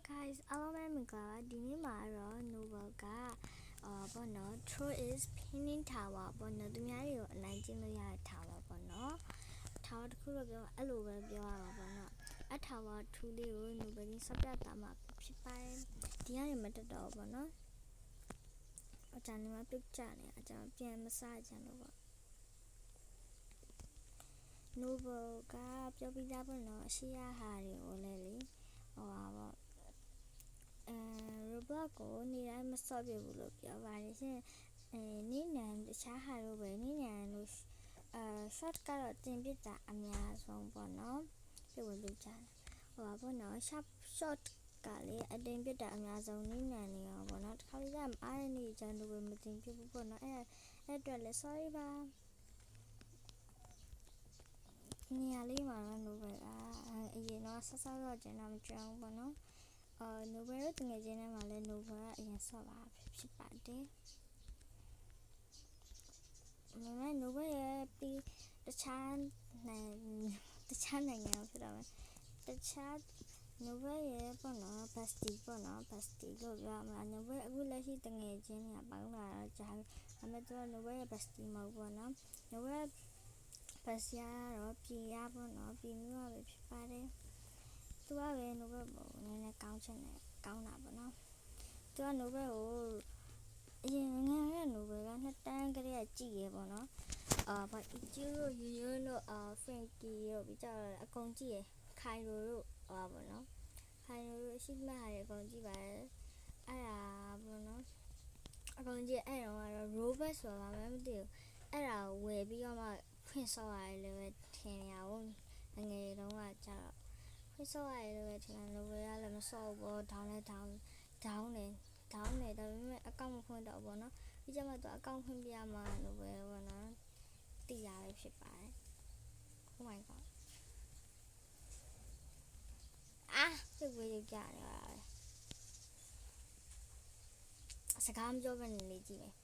guys, အားလုံးပဲမင်္ဂလာပါဒီနေ့မှာတော့ Novel ကပေါ့နော် Troll is Pinning Tower ပေါ့နော်သူများတွေကိုအနိုင်ကျင့်လို့ရတဲ့ Tower ပေါ့နော် Tower တစ်ခုတော့ပြောအဲ့လိုပဲပြောရမှာပေါ့နော်အ Tower 2လေးကို Novel ကြီးစပြတာမှာဖြစ်ပါတယ်ဒီကနေမတက်တော့ပေါ့နော်အကြမ်းနေမှာပြုတ်ကြနေအကြမ်းပြန်မစားကြလို့ပေါ့ Novel ကပြောပြကြပေါ့နော်အရှိရဟာတွေကိုလည်းလေဟိုပါပေါ့Roblox ကိုနေတိုင်းမစော့ပြဘူးလို့ပြောပါတယ်ရှင်နေ့နံတခြားဟာတော့ပဲနေ့နံလို့short ကတော့တင်ပြတာအများဆုံးပေါ့နော်ပြဝင်ပြကြတယ်ဟိုပါပေါ့နော် short ကလေအတင်ပြတာအများဆုံးနေ့နံနေရောပေါ့နော်တစ်ခါလေးကအားရနေကြလို့ပဲမတင်ပြဘူးပေါ့နော်အဲ့အတွက်လည်း sorry ပါနေရာလေးမှာတော့ Novel ကအရင်တော့ဆက်တော့ကျန်တော့မကြောက်ဘူးပေါ့နော်Novel တို့တငယ်ချင်းထဲမှာလည်း Novel ကအရင်ဆော့ပါဖြစ်ပါတယ်Novel ရဲ့ပြီးတခြားနိုင်ငံဖြစ်တော့မယ်တခြား Novel ရဲ့ပေါ့နော် bestie ပေါ့နော် bestie လို့ပြောမှာ Novel အခုလက်ရှိတငယ်ချင်းတွေကပေါင်းလာတော့ကြာဒါပေမဲ့သူက Novel ရဲ့ bestie မဟုတ်ပေါ့နော် Novel bestie ကတော့ပြည်ရပေါ့နော်ပြည်မျိုးပဲဖြစ်ပါတယ်သူကပဲ Novel ကိုနည်းနည်းကောင်းတာပေါ့နော်သူက Novel ကိုအရင်ငယ်ရ Novel ကနှစ်တန်းကလေးကကြည့်ရပေါ့နော်ဘာအကျိုးတို့ယူယူတို့Frankie တို့ပြီးကြတော့အကုန်ကြည့်ရခိုင်ရိုတို့ပေါ့နော်ခိုင်ရိုတို့ရှိမှဟာတွေအကုန်ကြည့်ပါတယ်အဲ့ဒါပေါ့နော်အကုန်ကြည့်အဲ့တော့ကတော့ Robert ဆိုတာမှမသိဘူးအဲ့ဒါကိုဝယ်ပြီးတော့မှဖွင့်ဆော့ရတယ်လို့ပဲထင်ရအောင်ငယ်တုန်းကကြတော့ဖွင့်ဆော့ရတယ်လို့ပဲထင်တယ် Novel ကလည်းမဆော့ဘူးပေါ့ဒေါင်းနေဒါပေမဲ့အကောင့်မဖွင့်တော့ဘူးပေါ့နော်ဒီကျမှသူအကောင့်ဖွင့်ပြရမှာ Novel ပေါ့နော်တီးရပဲဖြစ်ပါတယ် Oh my god ပြုတ်ဝေးကြနေရတာပဲစကားမပြောဘဲနေလေးကြည့်မယ်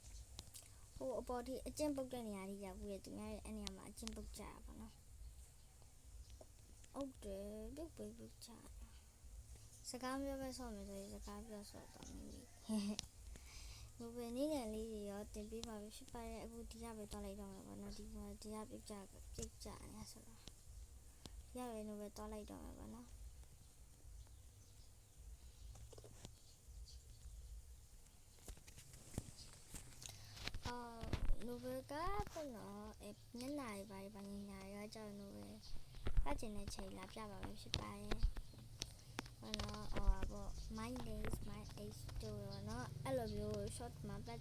ဟိုအပေါ်ထိအကျင့်ပုတ်တဲ့နေရာကြီးရောက်ပြီးသူများရဲ့အဲ့နေရာမှာအကျင့်ပုတ်ကြတာပေါ့နော်ဟုတ်တယ်ပြုတ်ဝေးကြစကားပြောပဲဆော့မယ်ဆိုရင်စကားပြောဆော့တော့မယ်Novel နေ့ငယ်လေးတွေရောတင်ပေးပါဖြစ်ပါတယ်အခုဒီရပဲတွားလိုက်တော့မှာပေါ့နော်ဒီမှာဒီရပြစ်ကြနေဆိုတော့ဒီရပဲ Novel တွားလိုက်တော့မှာပေါ့နော်Novel ကပေါ့နော်ညနေပိုင်းညညာရောကြောက် Novel ဖတ်ချင်တဲ့ချိန်လာပြပါမယ်ဖြစ်ပါတယ်ပေါ့နော်ပေါ့ my name is my age တို့ပေါ့နော်အဲ့လိုမျိုး short မှာပတ်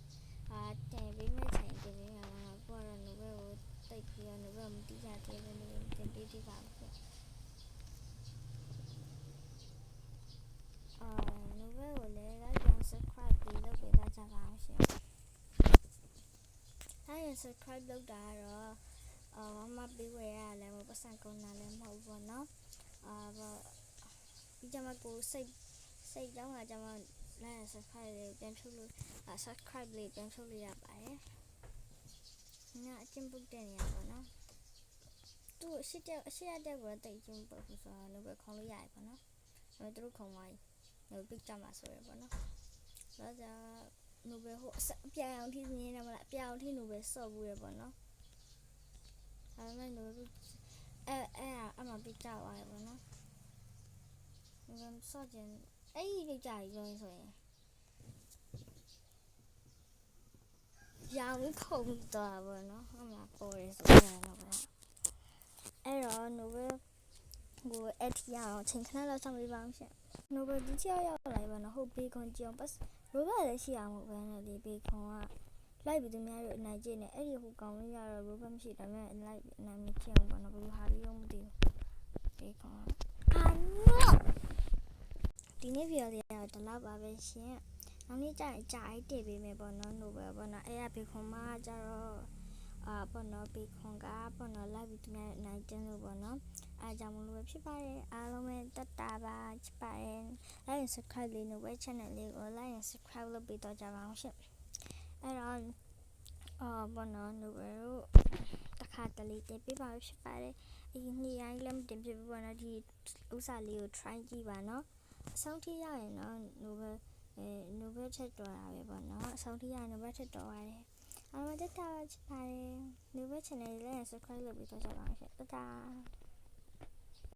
တင်ပေးမယ့်ချိန်တင်ပေးမှာပေါ့နော်ကိုကတော့ Novel ကိုတိတ်ပြီးတော့ Novel မတိကျသေးဘူးတင်ပေးသေးပါဘူးNovel ကိုလည်း like and subscribe လုပ်ပေးကြပါအောင်ရှင်like and subscribe လုပ်တာကတော့မပေးဝယ်ရလည်းမပတ်စံကုန်တာလည်းမဟုတ်ဘူးနော်ပေါ့ဒီကြမှာကိုစိတ်ကြောင်းကကြမှာ like and subscribe လေးပြန်ထုတ်လို့subscribe လေးပြန်ထုတ်လို့ရပါတယ်ငါအကျဉ်းပုတ်တဲ့နေရာပေါ့နော်သူ့အရှိရတဲ့ကိုတိတ်ကျင်းပုတ်ဆိုတော့ Novel ခေါ်လို့ရတယ်ပေါ့နော်ဒါပေမဲ့သူတို့ခုံသွားပြီ Novel ပြကြမှာဆိုရပေါ့နော်ဒါကြောင့် Novel ဟိုအပြာရောင်ထိနေတယ်မလားအပြာရောင်ထိ Novel ဆော့ဘူးရပေါ့နော်ဒါပေမဲ့ Novel အမှပြကြသွားရပေါ့နော်Novel ဆော့ခြင်းအဲ့ဒီပြကြရုံဆိုရင်ရောင်ခုံသွားပေါ့နော်အမှပေါ်ရဆိုတော့အဲ့တော့ Novel ကိုအထီအောင်ချိန်ခဏလောက်ဆောင်ပေးပါအောင်ရှင် Novel ဒီချရောက်လာပါနော်ဟုတ်ဘေခွန်ကြအောင်ပတ် Robot လည်းရှိအောင်မဟုတ်ဘဲနဲ့ဒီဘေခွန်ကလိုက်ပြီးသူများတို့အနိုင်ကျင့်နေအဲ့ဒီဟိုကောင်လေးကတော့ Robot မရှိဒါပေမဲ့လိုက်ပြီးအနိုင်မကျင့်ဘူးပေါ့နော်ဘယ်လိုဟာလေးတော့မသိဘူးဘေခွန်ဒီနေ့ဗီဒီယိုလေးကတော့ဒီလောက်ပါပဲရှင်နောက်နေ့ကျရင်ကြာအိုက်တည်ပေးမယ်ပေါ့နော် Novel ပေါ့နော်အဲ့ရဘေခွန်မှာကျတော့ပေါ့နော်ဘေခွန်ကပေါ့နော်လိုက်ပြီးသူများအနိုင်ကျင့်လို့ပေါ့နော်အားကြောင့်မလို့ပဲဖြစ်ပါတယ်အားလုံးပဲတက်တာပါချစ်ပါတယ် like and subscribe လေး Novel channel လေးကို like and subscribe လုပ်ပေးတော့ကြပါအောင်ရှင်အဲ့တော့ပေါ့နော် Novel တို့တခါတလေတင်ပေးပါဖြစ်ပါတယ်ဒီနေ့ရိုင်းလည်းမတင်ပြဘူးပေါ့နော်ဒီဥစားလေးကို try ကြည့်ပါနော် အဆုံးထိရရင်တော့နိုဘယ်ထက်တော်တာပဲပေါ့နော်အဆုံးထိရရင်နိုဘယ်ထက်တော်ပါတယ်အားလုံးတက်တာချစ်ပါတယ်နိုဘယ် channel လေးလည်း subscribe လုပ်ပြီးတော့ကြပါအောင်ရှင်တတာ